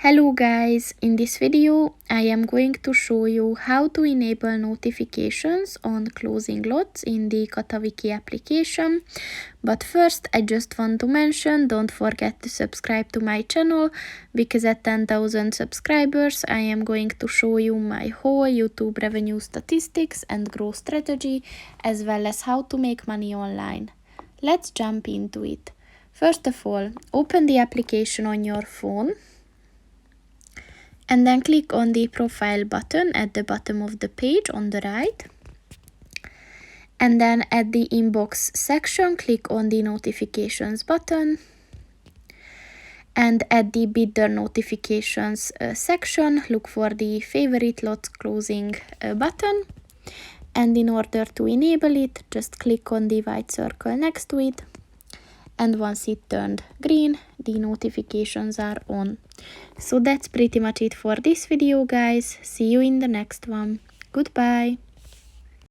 Hello guys, in this video I am going to show you how to enable notifications on closing lots in the Catawiki application. But first I just want to mention, don't forget to subscribe to my channel, because at 10,000 subscribers I am going to show you my whole YouTube revenue statistics and growth strategy, as well as how to make money online. Let's jump into it. First of all, open the application on your phone. And then click on the profile button at the bottom of the page on the right. And then at the inbox section, click on the notifications button. And at the bidder notifications section, look for the favorite lot closing button. And in order to enable it, just click on the white circle next to it. And once it turned green, the notifications are on. So that's pretty much it for this video, guys. See you in the next one. Goodbye.